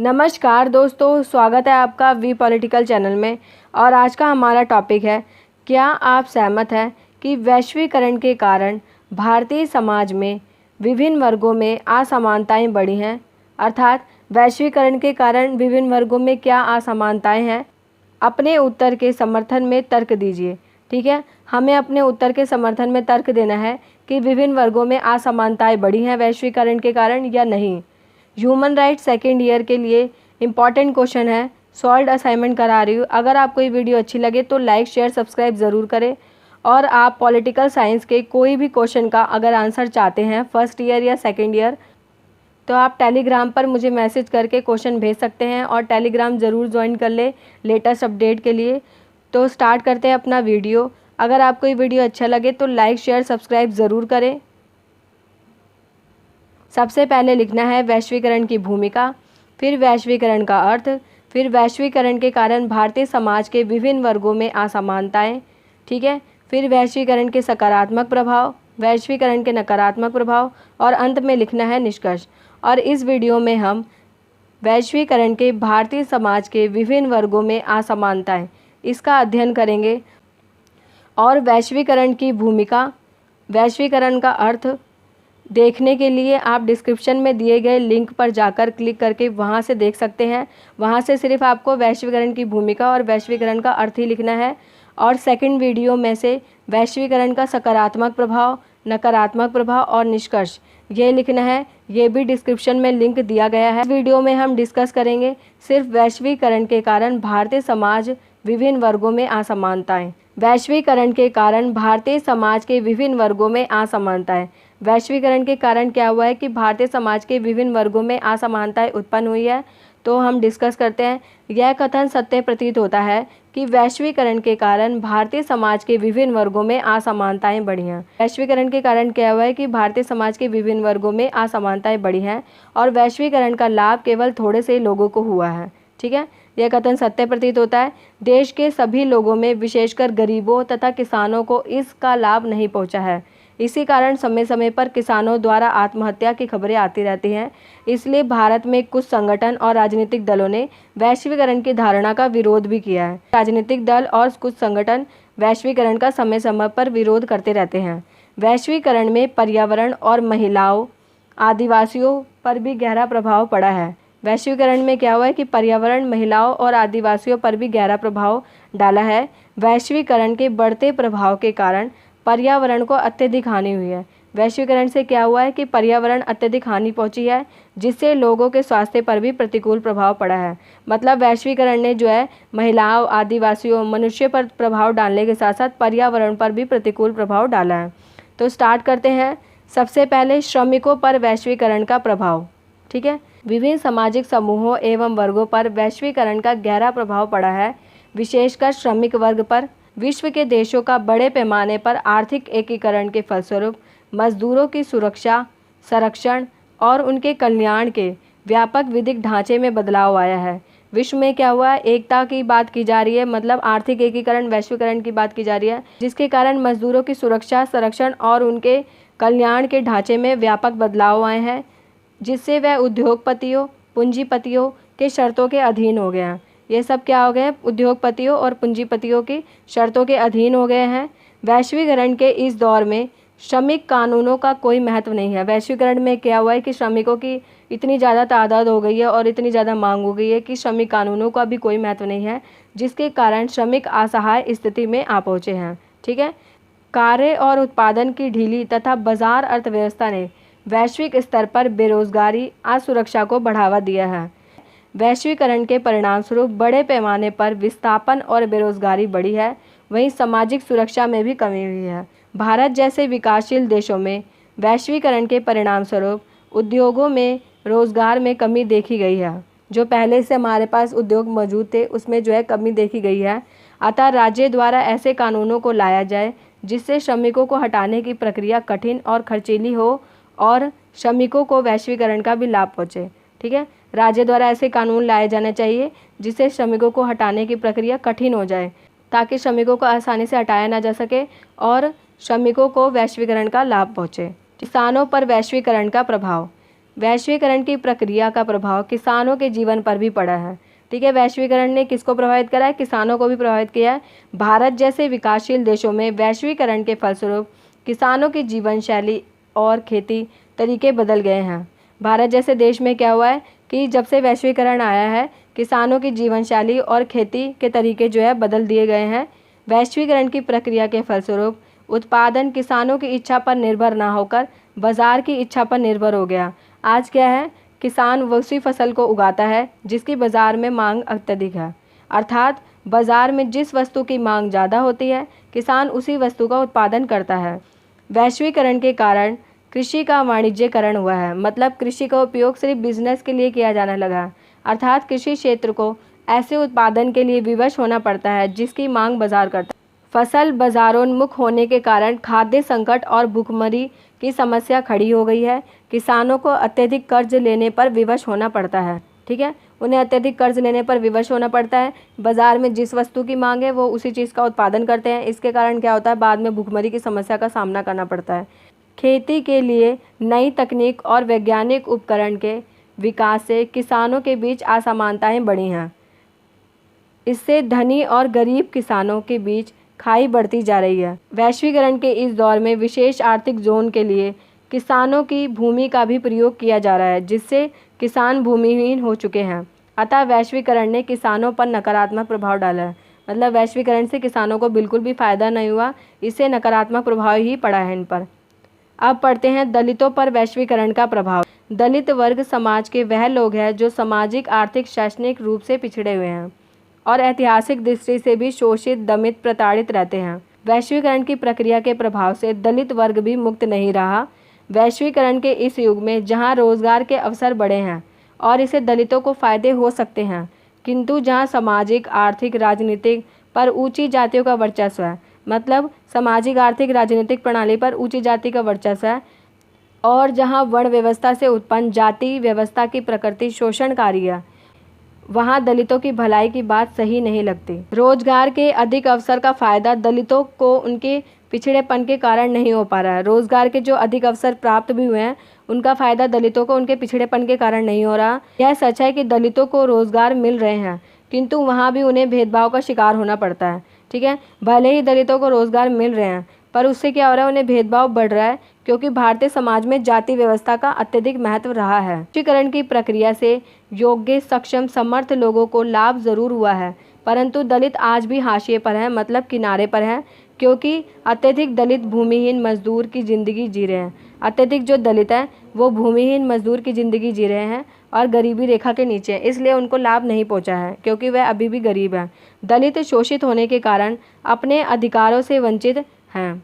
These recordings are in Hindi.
नमस्कार दोस्तों, स्वागत है आपका वी पॉलिटिकल चैनल में। और आज का हमारा टॉपिक है, क्या आप सहमत हैं कि वैश्वीकरण के कारण भारतीय समाज में विभिन्न वर्गों में असमानताएं बढ़ी हैं। अर्थात वैश्वीकरण के कारण विभिन्न वर्गों में क्या असमानताएं हैं। अपने उत्तर के समर्थन में तर्क दीजिए। ठीक है, हमें अपने उत्तर के समर्थन में तर्क देना है कि विभिन्न वर्गों में असमानताएं बढ़ी हैं वैश्वीकरण के कारण या नहीं। ह्यूमन राइट्स सेकेंड ईयर के लिए इम्पॉर्टेंट क्वेश्चन है, सॉल्व असाइनमेंट करा रही हूँ। अगर आपको ये वीडियो अच्छी लगे तो लाइक शेयर सब्सक्राइब ज़रूर करें। और आप पॉलिटिकल साइंस के कोई भी क्वेश्चन का अगर आंसर चाहते हैं फर्स्ट ईयर या सेकेंड ईयर, तो आप टेलीग्राम पर मुझे मैसेज करके क्वेश्चन भेज सकते हैं। और टेलीग्राम ज़रूर ज्वाइन कर ले लेटेस्ट अपडेट के लिए। तो स्टार्ट करते हैं अपना वीडियो। अगर आपको ये वीडियो अच्छा लगे तो लाइक शेयर सब्सक्राइब ज़रूर करें। सबसे पहले लिखना है वैश्वीकरण की भूमिका, फिर वैश्वीकरण का अर्थ, फिर वैश्वीकरण के कारण भारतीय समाज के विभिन्न वर्गों में असमानताएं। ठीक है, फिर वैश्वीकरण के सकारात्मक प्रभाव, वैश्वीकरण के नकारात्मक प्रभाव और अंत में लिखना है निष्कर्ष। और इस वीडियो में हम वैश्वीकरण के भारतीय समाज के विभिन्न वर्गों में असमानताएं इसका अध्ययन करेंगे। और वैश्वीकरण की भूमिका, वैश्वीकरण का अर्थ देखने के लिए आप डिस्क्रिप्शन में दिए गए लिंक पर जाकर क्लिक करके वहां से देख सकते हैं। वहां से सिर्फ आपको वैश्वीकरण की भूमिका और वैश्वीकरण का अर्थ ही लिखना है। और सेकंड वीडियो में से वैश्वीकरण का सकारात्मक प्रभाव, नकारात्मक प्रभाव और निष्कर्ष ये लिखना है। ये भी डिस्क्रिप्शन में लिंक दिया गया है। इस वीडियो में हम डिस्कस करेंगे सिर्फ वैश्वीकरण के कारण भारतीय समाज विभिन्न वर्गों में असमानताएं। वैश्वीकरण के कारण भारतीय समाज के विभिन्न वर्गों में असमानताएं। वैश्वीकरण के कारण क्या हुआ है कि भारतीय समाज के विभिन्न वर्गों में असमानताएं उत्पन्न हुई है। तो हम डिस्कस करते हैं। यह कथन सत्य प्रतीत होता है कि वैश्वीकरण के कारण भारतीय समाज के विभिन्न वर्गों में असमानताएं बढ़ी हैं। वैश्वीकरण के कारण क्या हुआ है कि भारतीय समाज के विभिन्न वर्गों में असमानताएं बढ़ी हैं और वैश्वीकरण का लाभ केवल थोड़े से लोगों को हुआ है। ठीक है, यह कथन सत्य प्रतीत होता है। देश के सभी लोगों में विशेषकर गरीबों तथा किसानों को इसका लाभ नहीं पहुंचा है। इसी कारण समय समय पर किसानों द्वारा आत्महत्या की खबरें आती रहती हैं। इसलिए भारत में कुछ संगठन और राजनीतिक दलों ने वैश्वीकरण की धारणा का विरोध भी किया है। राजनीतिक दल और कुछ संगठन वैश्वीकरण का समय समय पर विरोध करते रहते हैं। वैश्वीकरण में पर्यावरण और महिलाओं, आदिवासियों पर भी गहरा प्रभाव पड़ा है। वैश्वीकरण में क्या हुआ है कि पर्यावरण, महिलाओं और आदिवासियों पर भी गहरा प्रभाव डाला है। वैश्वीकरण के बढ़ते प्रभाव के कारण पर्यावरण को अत्यधिक हानि हुई है। वैश्वीकरण से क्या हुआ है कि पर्यावरण अत्यधिक हानि पहुंची है, जिससे लोगों के स्वास्थ्य पर भी प्रतिकूल प्रभाव पड़ा है। मतलब वैश्वीकरण ने जो है महिलाओं, आदिवासियों, मनुष्य पर प्रभाव डालने के साथ साथ पर्यावरण पर भी प्रतिकूल प्रभाव डाला है। तो स्टार्ट करते हैं। सबसे पहले श्रमिकों पर वैश्वीकरण का प्रभाव। ठीक है, विभिन्न सामाजिक समूहों एवं वर्गों पर वैश्वीकरण का गहरा प्रभाव पड़ा है, विशेषकर श्रमिक वर्ग पर। विश्व के देशों का बड़े पैमाने पर आर्थिक एकीकरण के फलस्वरूप मजदूरों की सुरक्षा, संरक्षण और उनके कल्याण के व्यापक विधिक ढांचे में बदलाव आया है। विश्व में क्या हुआ है, एकता की बात की जा रही है, मतलब आर्थिक एकीकरण, वैश्वीकरण की बात की जा रही है, जिसके कारण मजदूरों की सुरक्षा, संरक्षण और उनके कल्याण के ढांचे में व्यापक बदलाव आए हैं, जिससे वह उद्योगपतियों, पूंजीपतियों के शर्तों के अधीन हो गए हैं। ये सब क्या हो गए हैं, उद्योगपतियों और पूंजीपतियों की शर्तों के अधीन हो गए हैं। वैश्वीकरण के इस दौर में श्रमिक कानूनों का कोई महत्व नहीं है। वैश्वीकरण में क्या हुआ है कि श्रमिकों की इतनी ज़्यादा तादाद हो गई है और इतनी ज़्यादा मांग हो गई है कि श्रमिक कानूनों का भी कोई महत्व नहीं है, जिसके कारण श्रमिक असहाय स्थिति में आ पहुँचे हैं। ठीक है, कार्य और उत्पादन की ढीली तथा बाजार अर्थव्यवस्था ने वैश्विक स्तर पर बेरोजगारी, असुरक्षा को बढ़ावा दिया है। वैश्वीकरण के परिणामस्वरूप बड़े पैमाने पर विस्थापन और बेरोजगारी बढ़ी है। वहीं सामाजिक सुरक्षा में भी कमी हुई है। भारत जैसे विकासशील देशों में वैश्वीकरण के परिणामस्वरूप उद्योगों में रोजगार में कमी देखी गई है। जो पहले से हमारे पास उद्योग मौजूद थे उसमें जो है कमी देखी गई है। अतः राज्य द्वारा ऐसे कानूनों को लाया जाए जिससे श्रमिकों को हटाने की प्रक्रिया कठिन और खर्चीली हो और श्रमिकों को वैश्वीकरण का भी लाभ पहुँचे। ठीक है, राज्य द्वारा ऐसे कानून लाए जाने चाहिए जिससे श्रमिकों को हटाने की प्रक्रिया कठिन हो जाए, ताकि श्रमिकों को आसानी से हटाया ना जा सके और श्रमिकों को वैश्वीकरण का लाभ पहुँचे। किसानों पर वैश्वीकरण का प्रभाव। वैश्वीकरण की प्रक्रिया का प्रभाव किसानों के जीवन पर भी पड़ा है। ठीक है, वैश्वीकरण ने किसको प्रभावित करा है? किसानों को भी प्रभावित किया है। भारत जैसे विकासशील देशों में वैश्वीकरण के फलस्वरूप किसानों की जीवन शैली और खेती तरीके बदल गए हैं। भारत जैसे देश में क्या हुआ है कि जब से वैश्वीकरण आया है, किसानों की जीवन शैली और खेती के तरीके जो है बदल दिए गए हैं। वैश्वीकरण की प्रक्रिया के फलस्वरूप उत्पादन किसानों की इच्छा पर निर्भर ना होकर बाजार की इच्छा पर निर्भर हो गया। आज क्या है, किसान उसी फसल को उगाता है जिसकी बाजार में मांग अत्यधिक है, अर्थात बाजार में जिस वस्तु की मांग ज़्यादा होती है, किसान उसी वस्तु का उत्पादन करता है। वैश्वीकरण के कारण कृषि का वाणिज्यकरण हुआ है, मतलब कृषि का उपयोग सिर्फ बिजनेस के लिए किया जाने लगा, अर्थात कृषि क्षेत्र को ऐसे उत्पादन के लिए विवश होना पड़ता है जिसकी मांग बाजार करता है। फसल बाजारोन्मुख होने के कारण खाद्य संकट और भुखमरी की समस्या खड़ी हो गई है। किसानों को अत्यधिक कर्ज लेने पर विवश होना पड़ता है। ठीक है, उन्हें अत्यधिक कर्ज लेने पर विवश होना पड़ता है। बाजार में जिस वस्तु की मांग है वो उसी चीज़ का उत्पादन करते हैं। इसके कारण क्या होता है, बाद में भुखमरी की समस्या का सामना करना पड़ता है। खेती के लिए नई तकनीक और वैज्ञानिक उपकरण के विकास से किसानों के बीच असमानताएं बढ़ी हैं। इससे धनी और गरीब किसानों के बीच खाई बढ़ती जा रही है। वैश्वीकरण के इस दौर में विशेष आर्थिक जोन के लिए किसानों की भूमि का भी प्रयोग किया जा रहा है, जिससे किसान भूमिहीन हो चुके हैं। अतः वैश्वीकरण ने किसानों पर नकारात्मक प्रभाव डाला है, मतलब वैश्वीकरण से किसानों को बिल्कुल भी फ़ायदा नहीं हुआ, इससे नकारात्मक प्रभाव ही पड़ा है इन पर। अब पढ़ते हैं दलितों पर वैश्वीकरण का प्रभाव। दलित वर्ग समाज के वह लोग हैं जो सामाजिक, आर्थिक, शैक्षणिक रूप से पिछड़े हुए हैं और ऐतिहासिक दृष्टि से भी शोषित, दमित, प्रताड़ित रहते हैं। वैश्वीकरण की प्रक्रिया के प्रभाव से दलित वर्ग भी मुक्त नहीं रहा। वैश्वीकरण के इस युग में जहां रोजगार के अवसर बढ़े हैं और इससे दलितों को फायदे हो सकते हैं, किंतु जहां सामाजिक, आर्थिक, राजनीतिक पर ऊंची जातियों का वर्चस्व है, मतलब सामाजिक, आर्थिक, राजनीतिक प्रणाली पर ऊंची जाति का वर्चस्व है, और जहां वर्ण व्यवस्था से उत्पन्न जाति व्यवस्था की प्रकृति शोषणकारी है, वहाँ दलितों की भलाई की बात सही नहीं लगती। रोजगार के अधिक अवसर का फायदा दलितों को उनके पिछड़ेपन के कारण नहीं हो पा रहा है। रोजगार के जो अधिक अवसर प्राप्त भी हुए हैं, उनका फायदा दलितों को उनके पिछड़ेपन के कारण नहीं हो रहा। यह सच है कि दलितों को रोजगार मिल रहे हैं, किंतु वहाँ भी उन्हें भेदभाव का शिकार होना पड़ता है। ठीक है, भले ही दलितों को रोजगार मिल रहे हैं, पर उससे क्या हो रहा है, उन्हें भेदभाव बढ़ रहा है, क्योंकि भारतीय समाज में जाति व्यवस्था का अत्यधिक महत्व रहा है। वैश्वीकरण की प्रक्रिया से योग्य, सक्षम, समर्थ लोगों को लाभ जरूर हुआ है, परंतु दलित आज भी हाशिए पर है, मतलब किनारे पर है, क्योंकि अत्यधिक दलित भूमिहीन मजदूर की ज़िंदगी जी रहे हैं। अत्यधिक जो दलित हैं वो भूमिहीन मजदूर की ज़िंदगी जी रहे हैं और गरीबी रेखा के नीचे, इसलिए उनको लाभ नहीं पहुंचा है, क्योंकि वह अभी भी गरीब हैं। दलित शोषित होने के कारण अपने अधिकारों से वंचित हैं।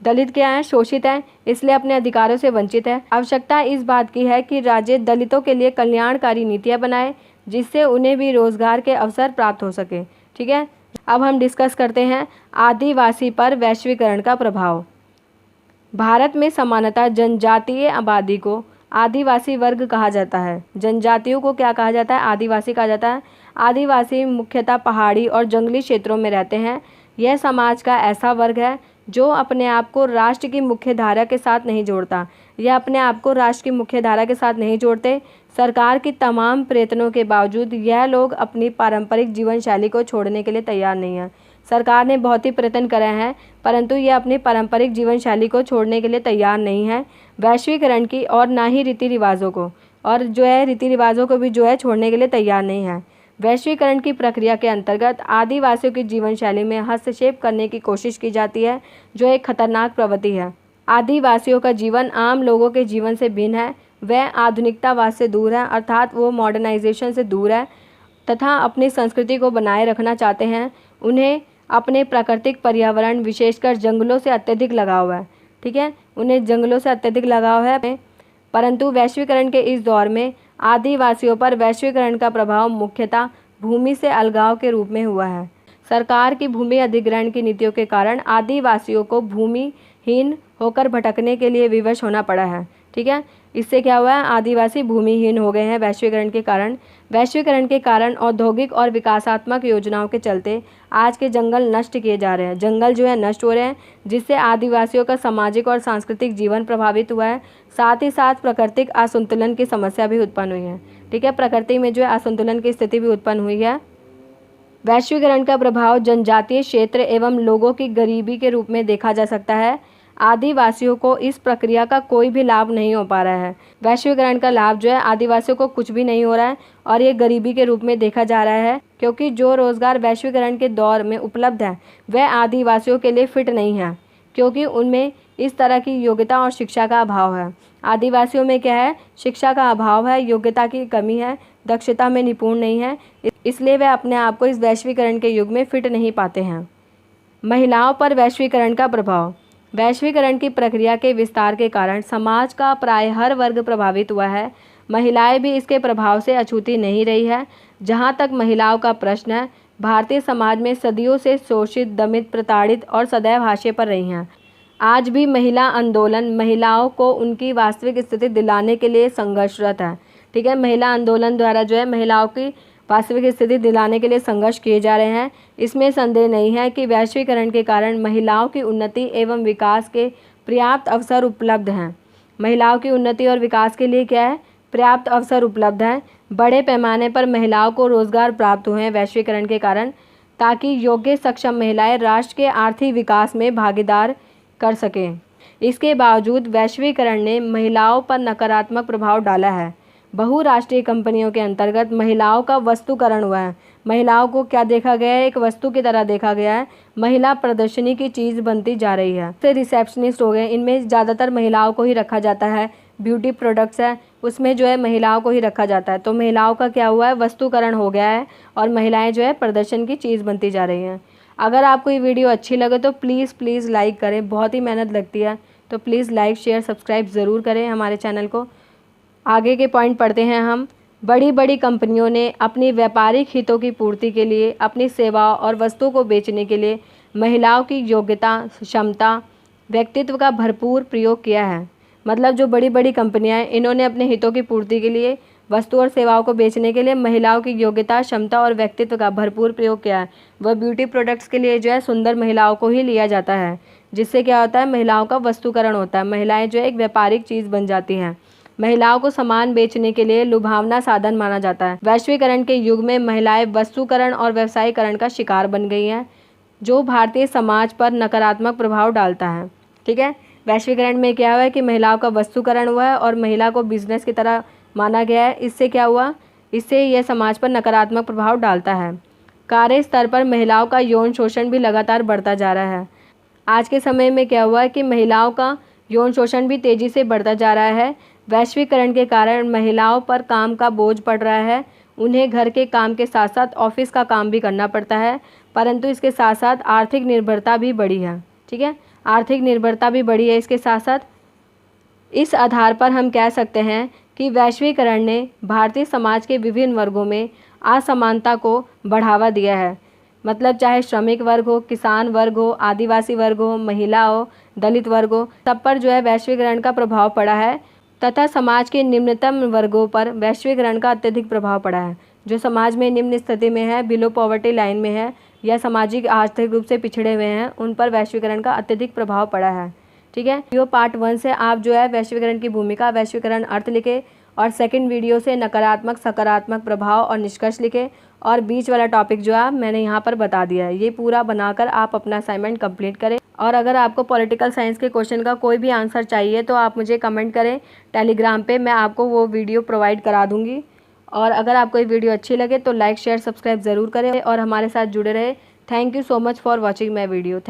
दलित क्या है, शोषित है, इसलिए अपने अधिकारों से वंचित है। आवश्यकता इस बात की है कि राज्य दलितों के लिए कल्याणकारी नीतियां बनाए, जिससे उन्हें भी रोजगार के अवसर प्राप्त हो सके। ठीक है, अब हम डिस्कस करते हैं आदिवासी पर वैश्वीकरण का प्रभाव। भारत में सामान्यतः जनजातीय आबादी को आदिवासी वर्ग कहा जाता है। जनजातियों को क्या कहा जाता है, आदिवासी कहा जाता है। आदिवासी मुख्यतः पहाड़ी और जंगली क्षेत्रों में रहते हैं। यह समाज का ऐसा वर्ग है जो अपने आप को राष्ट्र की मुख्य धारा के साथ नहीं जोड़ता, या अपने आप को राष्ट्र की मुख्य धारा के साथ नहीं जोड़ते। सरकार की तमाम प्रयत्नों के बावजूद यह लोग अपनी पारंपरिक जीवन शैली को छोड़ने के लिए तैयार नहीं हैं। सरकार ने बहुत ही प्रयत्न करे हैं, परंतु ये अपनी पारंपरिक जीवन शैली को छोड़ने के लिए तैयार नहीं है, वैश्वीकरण की और ना ही रीति रिवाजों को, और जो है रीति रिवाजों को भी जो है छोड़ने के लिए तैयार नहीं है। वैश्वीकरण की प्रक्रिया के अंतर्गत आदिवासियों की जीवन शैली में हस्तक्षेप करने की कोशिश की जाती है, जो एक खतरनाक प्रवृत्ति है। आदिवासियों का जीवन आम लोगों के जीवन से भिन्न है। वह आधुनिकतावाद से दूर है, अर्थात वो मॉडर्नाइजेशन से दूर है तथा अपनी संस्कृति को बनाए रखना चाहते हैं। उन्हें अपने प्राकृतिक पर्यावरण, विशेषकर जंगलों से अत्यधिक लगाव है। ठीक है, उन्हें जंगलों से अत्यधिक लगाव है। परंतु वैश्वीकरण के इस दौर में आदिवासियों पर वैश्वीकरण का प्रभाव मुख्यतः भूमि से अलगाव के रूप में हुआ है। सरकार की भूमि अधिग्रहण की नीतियों के कारण आदिवासियों को भूमिहीन होकर भटकने के लिए विवश होना पड़ा है। ठीक है, इससे क्या हुआ है, आदिवासी भूमिहीन हो गए हैं वैश्वीकरण के कारण। वैश्वीकरण के कारण औद्योगिक और विकासात्मक योजनाओं के चलते आज के जंगल नष्ट किए जा रहे हैं। जंगल जो है नष्ट हो रहे हैं, जिससे आदिवासियों का सामाजिक और सांस्कृतिक जीवन प्रभावित हुआ है। साथ ही साथ प्राकृतिक असंतुलन की समस्या भी उत्पन्न हुई है। ठीक है, प्रकृति में जो है असंतुलन की स्थिति भी उत्पन्न हुई है। वैश्वीकरण का प्रभाव जनजातीय क्षेत्र एवं लोगों की गरीबी के रूप में देखा जा सकता है। आदिवासियों को इस प्रक्रिया का कोई भी लाभ नहीं हो पा रहा है। वैश्वीकरण का लाभ जो है आदिवासियों को कुछ भी नहीं हो रहा है और ये गरीबी के रूप में देखा जा रहा है, क्योंकि जो रोजगार वैश्वीकरण के दौर में उपलब्ध है वह आदिवासियों के लिए फिट नहीं है, क्योंकि उनमें इस तरह की योग्यता और शिक्षा का अभाव है। आदिवासियों में क्या है, शिक्षा का अभाव है, योग्यता की कमी है, दक्षता में निपुण नहीं है, इसलिए वे अपने आप को इस वैश्वीकरण के युग में फिट नहीं पाते हैं। महिलाओं पर वैश्वीकरण का प्रभाव। वैश्वीकरण की प्रक्रिया के विस्तार के कारण समाज का प्राय हर वर्ग प्रभावित हुआ है। महिलाएं भी इसके प्रभाव से अछूती नहीं रही है। जहां तक महिलाओं का प्रश्न है, भारतीय समाज में सदियों से शोषित, दमित, प्रताड़ित और सदैव हाशिए पर रही हैं। आज भी महिला आंदोलन महिलाओं को उनकी वास्तविक स्थिति दिलाने के लिए संघर्षरत है। ठीक है, महिला आंदोलन द्वारा जो है महिलाओं की वास्तविक स्थिति दिलाने के लिए संघर्ष किए जा रहे हैं। इसमें संदेह नहीं है कि वैश्वीकरण के कारण महिलाओं की उन्नति एवं विकास के पर्याप्त अवसर उपलब्ध हैं। महिलाओं की उन्नति और विकास के लिए क्या है, पर्याप्त अवसर उपलब्ध हैं। बड़े पैमाने पर महिलाओं को रोजगार प्राप्त हुए हैं वैश्वीकरण के कारण, ताकि योग्य सक्षम महिलाएं राष्ट्र के आर्थिक विकास में भागीदार कर सकें। इसके बावजूद वैश्वीकरण ने महिलाओं पर नकारात्मक प्रभाव डाला है। बहुराष्ट्रीय कंपनियों के अंतर्गत महिलाओं का वस्तुकरण हुआ है। महिलाओं को क्या देखा गया है, एक वस्तु की तरह देखा गया है। महिला प्रदर्शनी की चीज़ बनती जा रही है। से रिसेप्शनिस्ट हो गए, इनमें ज़्यादातर महिलाओं को ही रखा जाता है। ब्यूटी प्रोडक्ट्स है, उसमें जो है महिलाओं को ही रखा जाता है। तो महिलाओं का क्या हुआ है, वस्तुकरण हो गया है और महिलाएं जो है प्रदर्शन की चीज़ बनती जा रही हैं। अगर आपको ये वीडियो अच्छी लगे तो प्लीज़ लाइक करें, बहुत ही मेहनत लगती है, तो प्लीज़ लाइक शेयर सब्सक्राइब ज़रूर करें हमारे चैनल को। आगे के पॉइंट पढ़ते हैं हम। बड़ी बड़ी कंपनियों ने अपनी व्यापारिक हितों की पूर्ति के लिए अपनी सेवाओं और वस्तुओं को बेचने के लिए महिलाओं की योग्यता, क्षमता, व्यक्तित्व का भरपूर प्रयोग किया है। मतलब जो बड़ी बड़ी कंपनियां हैं, इन्होंने अपने हितों की पूर्ति के लिए वस्तु और सेवाओं को बेचने के लिए महिलाओं की योग्यता, क्षमता और व्यक्तित्व का भरपूर प्रयोग किया है। वह ब्यूटी प्रोडक्ट्स के लिए जो है सुंदर महिलाओं को ही लिया जाता है, जिससे क्या होता है, महिलाओं का वस्तुकरण होता है। महिलाएं जो है एक व्यापारिक चीज़ बन जाती हैं। महिलाओं को सामान बेचने के लिए लुभावना साधन माना जाता है। वैश्वीकरण के युग में महिलाएं वस्तुकरण और व्यवसायीकरण का शिकार बन गई हैं, जो भारतीय समाज पर नकारात्मक प्रभाव डालता है। ठीक है, वैश्वीकरण में क्या हुआ है कि महिलाओं का वस्तुकरण हुआ है और महिला को बिजनेस की तरह माना गया है। इससे क्या हुआ, इससे यह समाज पर नकारात्मक प्रभाव डालता है। कार्य स्तर पर महिलाओं का यौन शोषण भी लगातार बढ़ता जा रहा है। आज के समय में क्या हुआ है कि महिलाओं का यौन शोषण भी तेज़ी से बढ़ता जा रहा है। वैश्वीकरण के कारण महिलाओं पर काम का बोझ पड़ रहा है। उन्हें घर के काम के साथ साथ ऑफिस का काम भी करना पड़ता है, परंतु इसके साथ साथ आर्थिक निर्भरता भी बढ़ी है। ठीक है, आर्थिक निर्भरता भी बढ़ी है इसके साथ साथ। इस आधार पर हम कह सकते हैं कि वैश्वीकरण ने भारतीय समाज के विभिन्न वर्गों में असमानता को बढ़ावा दिया है। मतलब चाहे श्रमिक वर्ग हो, किसान वर्ग हो, आदिवासी वर्ग हो, महिला हो, दलित वर्ग हो, सब पर जो है वैश्वीकरण का प्रभाव पड़ा है। तथा समाज के निम्नतम वर्गों पर वैश्वीकरण का अत्यधिक प्रभाव पड़ा है। जो समाज में निम्न स्थिति में है, बिलो पॉवर्टी लाइन में है या सामाजिक आर्थिक रूप से पिछड़े हुए हैं, उन पर वैश्वीकरण का अत्यधिक प्रभाव पड़ा है। ठीक है, वीडियो पार्ट 1 से आप जो है वैश्वीकरण की भूमिका, वैश्वीकरण अर्थ लिखे, और सेकंड वीडियो से नकारात्मक, सकारात्मक प्रभाव और निष्कर्ष लिखे, और बीच वाला टॉपिक जो है मैंने यहाँ पर बता दिया है। ये पूरा बनाकर आप अपना असाइनमेंट कंप्लीट करें। और अगर आपको पॉलिटिकल साइंस के क्वेश्चन का कोई भी आंसर चाहिए तो आप मुझे कमेंट करें टेलीग्राम पे, मैं आपको वो वीडियो प्रोवाइड करा दूँगी। और अगर आपको ये वीडियो अच्छी लगे तो लाइक शेयर सब्सक्राइब ज़रूर करें और हमारे साथ जुड़े रहे। Thank you so much for watching my video.